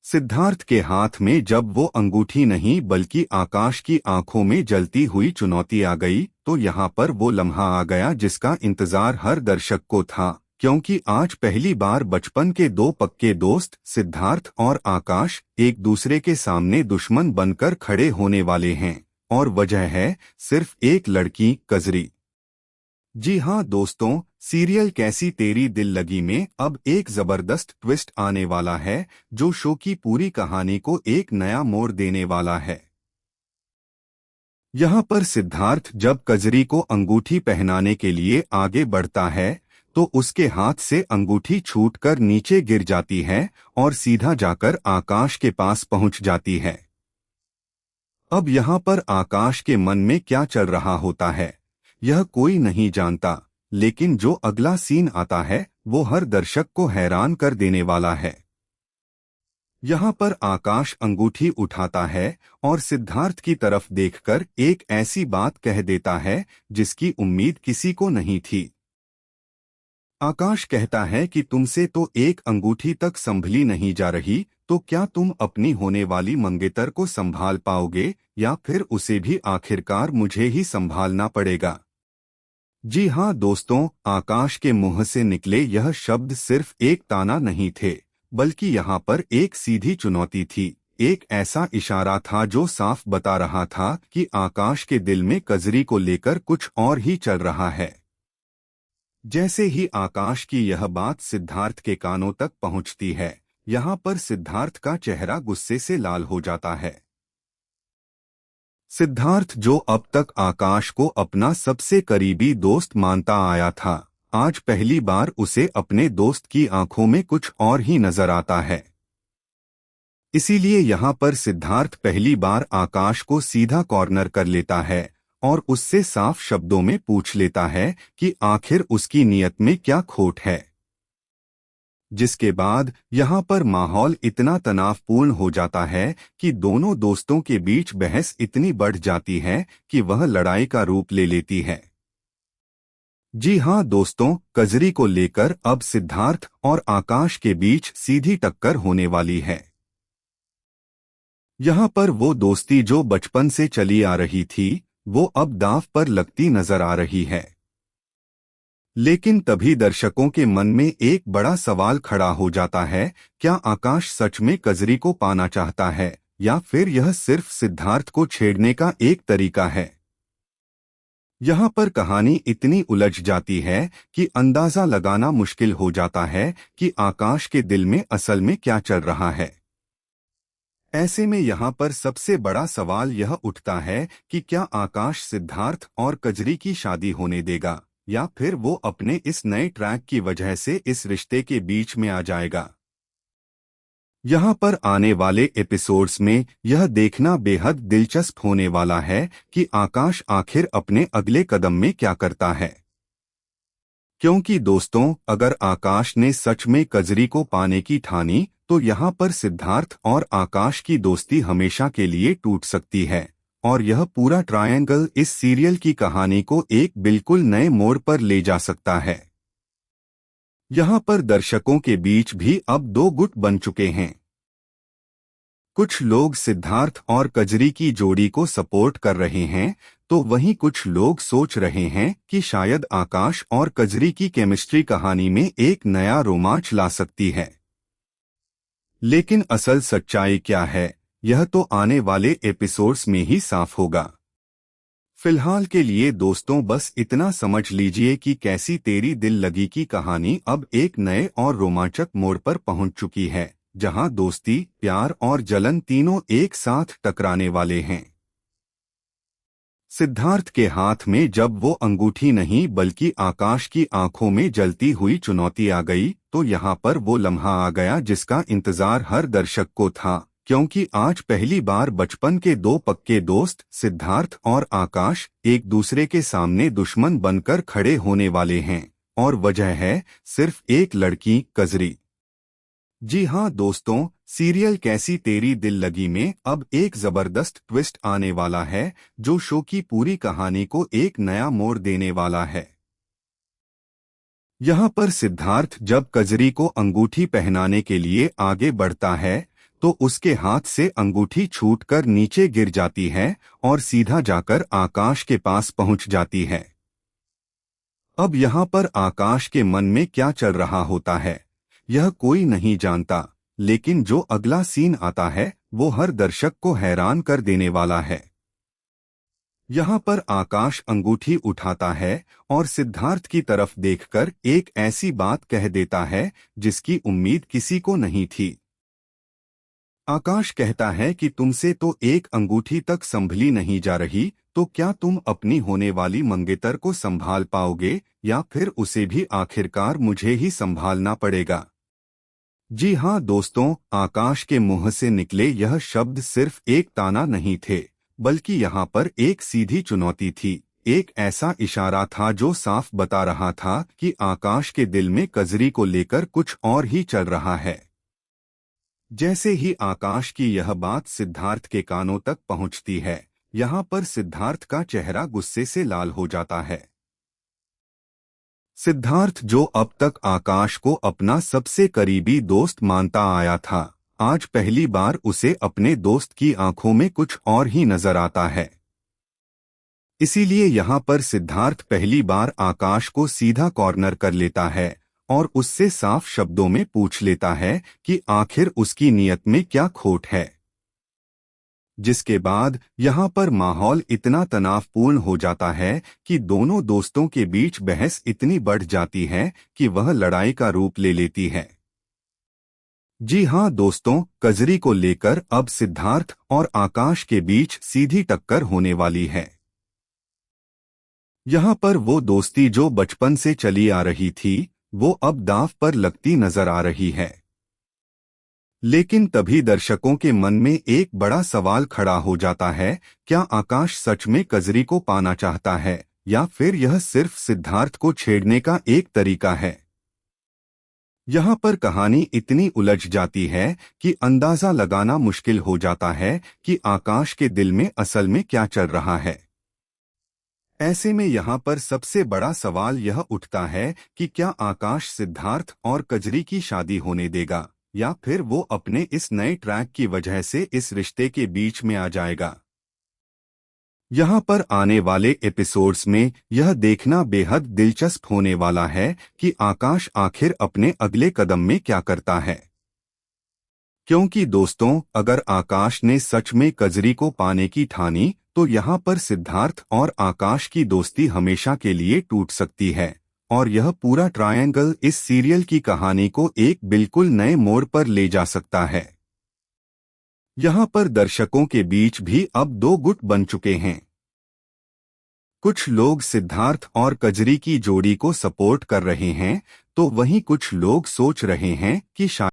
सिद्धार्थ के हाथ में जब वो अंगूठी नहीं बल्कि आकाश की आंखों में जलती हुई चुनौती आ गई, तो यहाँ पर वो लम्हा आ गया जिसका इंतजार हर दर्शक को था, क्योंकि आज पहली बार बचपन के दो पक्के दोस्त सिद्धार्थ और आकाश एक दूसरे के सामने दुश्मन बनकर खड़े होने वाले हैं। और वजह है सिर्फ एक लड़की, कजरी। जी हाँ दोस्तों, सीरियल कैसी तेरी दिल लगी में अब एक जबरदस्त ट्विस्ट आने वाला है जो शो की पूरी कहानी को एक नया मोड़ देने वाला है। यहाँ पर सिद्धार्थ जब कजरी को अंगूठी पहनाने के लिए आगे बढ़ता है तो उसके हाथ से अंगूठी छूटकर नीचे गिर जाती है और सीधा जाकर आकाश के पास पहुंच जाती है। अब यहाँ पर आकाश के मन में क्या चल रहा होता है यह कोई नहीं जानता, लेकिन जो अगला सीन आता है वो हर दर्शक को हैरान कर देने वाला है। यहाँ पर आकाश अंगूठी उठाता है और सिद्धार्थ की तरफ देखकर एक ऐसी बात कह देता है जिसकी उम्मीद किसी को नहीं थी। आकाश कहता है कि तुमसे तो एक अंगूठी तक संभली नहीं जा रही, तो क्या तुम अपनी होने वाली मंगेतर को संभाल पाओगे या फिर उसे भी आखिरकार मुझे ही संभालना पड़ेगा। जी हाँ दोस्तों, आकाश के मुंह से निकले यह शब्द सिर्फ एक ताना नहीं थे, बल्कि यहाँ पर एक सीधी चुनौती थी, एक ऐसा इशारा था जो साफ बता रहा था कि आकाश के दिल में कजरी को लेकर कुछ और ही चल रहा है। जैसे ही आकाश की यह बात सिद्धार्थ के कानों तक पहुंचती है, यहाँ पर सिद्धार्थ का चेहरा गुस्से से लाल हो जाता है। सिद्धार्थ जो अब तक आकाश को अपना सबसे करीबी दोस्त मानता आया था, आज पहली बार उसे अपने दोस्त की आंखों में कुछ और ही नजर आता है। इसीलिए यहाँ पर सिद्धार्थ पहली बार आकाश को सीधा कॉर्नर कर लेता है और उससे साफ शब्दों में पूछ लेता है कि आखिर उसकी नीयत में क्या खोट है। जिसके बाद यहाँ पर माहौल इतना तनावपूर्ण हो जाता है कि दोनों दोस्तों के बीच बहस इतनी बढ़ जाती है कि वह लड़ाई का रूप ले लेती है। जी हाँ दोस्तों, कजरी को लेकर अब सिद्धार्थ और आकाश के बीच सीधी टक्कर होने वाली है। यहाँ पर वो दोस्ती जो बचपन से चली आ रही थी, वो अब दांव पर लगती नजर आ रही है। लेकिन तभी दर्शकों के मन में एक बड़ा सवाल खड़ा हो जाता है, क्या आकाश सच में कजरी को पाना चाहता है या फिर यह सिर्फ सिद्धार्थ को छेड़ने का एक तरीका है। यहाँ पर कहानी इतनी उलझ जाती है कि अंदाजा लगाना मुश्किल हो जाता है कि आकाश के दिल में असल में क्या चल रहा है। ऐसे में यहाँ पर सबसे बड़ा सवाल यह उठता है कि क्या आकाश सिद्धार्थ और कजरी की शादी होने देगा या फिर वो अपने इस नए ट्रैक की वजह से इस रिश्ते के बीच में आ जाएगा। यहाँ पर आने एपिसोड्स में यह देखना बेहद दिलचस्प होने वाला है कि आकाश आखिर अपने अगले कदम में क्या करता है। क्योंकि दोस्तों, अगर आकाश ने सच में कजरी को पाने की ठानी तो यहाँ पर सिद्धार्थ और आकाश की दोस्ती हमेशा के लिए टूट सकती है और यह पूरा ट्रायंगल इस सीरियल की कहानी को एक बिल्कुल नए मोड़ पर ले जा सकता है। यहाँ पर दर्शकों के बीच भी अब दो गुट बन चुके हैं। कुछ लोग सिद्धार्थ और कजरी की जोड़ी को सपोर्ट कर रहे हैं, तो वहीं कुछ लोग सोच रहे हैं कि शायद आकाश और कजरी की केमिस्ट्री कहानी में एक नया रोमांच ला सकती है। लेकिन असल सच्चाई क्या है, यह तो आने वाले एपिसोड्स में ही साफ होगा। फिलहाल के लिए दोस्तों बस इतना समझ लीजिए कि कैसी तेरी दिल लगी की कहानी अब एक नए और रोमांचक मोड़ पर पहुंच चुकी है, जहां दोस्ती, प्यार और जलन तीनों एक साथ टकराने वाले हैं। सिद्धार्थ के हाथ में जब वो अंगूठी नहीं बल्कि आकाश की आंखों में जलती हुई चुनौती आ गई, तो यहाँ पर वो लम्हा आ गया जिसका इंतजार हर दर्शक को था, क्योंकि आज पहली बार बचपन के दो पक्के दोस्त सिद्धार्थ और आकाश एक दूसरे के सामने दुश्मन बनकर खड़े होने वाले हैं। और वजह है सिर्फ एक लड़की, कजरी। जी हाँ दोस्तों, सीरियल कैसी तेरी दिल लगी में अब एक जबरदस्त ट्विस्ट आने वाला है जो शो की पूरी कहानी को एक नया मोड़ देने वाला है। यहाँ पर सिद्धार्थ जब कजरी को अंगूठी पहनाने के लिए आगे बढ़ता है तो उसके हाथ से अंगूठी छूटकर नीचे गिर जाती है और सीधा जाकर आकाश के पास पहुंच जाती है। अब यहाँ पर आकाश के मन में क्या चल रहा होता है यह कोई नहीं जानता, लेकिन जो अगला सीन आता है वो हर दर्शक को हैरान कर देने वाला है। यहाँ पर आकाश अंगूठी उठाता है और सिद्धार्थ की तरफ देखकर एक ऐसी बात कह देता है जिसकी उम्मीद किसी को नहीं थी। आकाश कहता है कि तुमसे तो एक अंगूठी तक संभली नहीं जा रही, तो क्या तुम अपनी होने वाली मंगेतर को संभाल पाओगे या फिर उसे भी आखिरकार मुझे ही संभालना पड़ेगा। जी हाँ दोस्तों, आकाश के मुंह से निकले यह शब्द सिर्फ एक ताना नहीं थे, बल्कि यहाँ पर एक सीधी चुनौती थी, एक ऐसा इशारा था जो साफ बता रहा था कि आकाश के दिल में कजरी को लेकर कुछ और ही चल रहा है। जैसे ही आकाश की यह बात सिद्धार्थ के कानों तक पहुंचती है, यहाँ पर सिद्धार्थ का चेहरा गुस्से से लाल हो जाता है। सिद्धार्थ, जो अब तक आकाश को अपना सबसे करीबी दोस्त मानता आया था, आज पहली बार उसे अपने दोस्त की आंखों में कुछ और ही नजर आता है। इसीलिए यहाँ पर सिद्धार्थ पहली बार आकाश को सीधा कॉर्नर कर लेता है और उससे साफ शब्दों में पूछ लेता है कि आखिर उसकी नीयत में क्या खोट है। जिसके बाद यहाँ पर माहौल इतना तनावपूर्ण हो जाता है कि दोनों दोस्तों के बीच बहस इतनी बढ़ जाती है कि वह लड़ाई का रूप ले लेती है। जी हाँ दोस्तों, कजरी को लेकर अब सिद्धार्थ और आकाश के बीच सीधी टक्कर होने वाली है। यहाँ पर वो दोस्ती जो बचपन से चली आ रही थी, वो अब दांव पर लगती नजर आ रही है। लेकिन तभी दर्शकों के मन में एक बड़ा सवाल खड़ा हो जाता है, क्या आकाश सच में कजरी को पाना चाहता है या फिर यह सिर्फ सिद्धार्थ को छेड़ने का एक तरीका है। यहाँ पर कहानी इतनी उलझ जाती है कि अंदाजा लगाना मुश्किल हो जाता है कि आकाश के दिल में असल में क्या चल रहा है। ऐसे में यहाँ पर सबसे बड़ा सवाल यह उठता है कि क्या आकाश सिद्धार्थ और कजरी की शादी होने देगा या फिर वो अपने इस नए ट्रैक की वजह से इस रिश्ते के बीच में आ जाएगा। यहाँ पर आने वाले एपिसोड्स में यह देखना बेहद दिलचस्प होने वाला है कि आकाश आखिर अपने अगले कदम में क्या करता है। क्योंकि दोस्तों, अगर आकाश ने सच में कजरी को पाने की ठानी, तो यहाँ पर सिद्धार्थ और आकाश की दोस्ती हमेशा के लिए टूट सकती है और यह पूरा ट्रायंगल इस सीरियल की कहानी को एक बिल्कुल नए मोड़ पर ले जा सकता है। यहाँ पर दर्शकों के बीच भी अब दो गुट बन चुके हैं। कुछ लोग सिद्धार्थ और कजरी की जोड़ी को सपोर्ट कर रहे हैं, तो वहीं कुछ लोग सोच रहे हैं कि शायद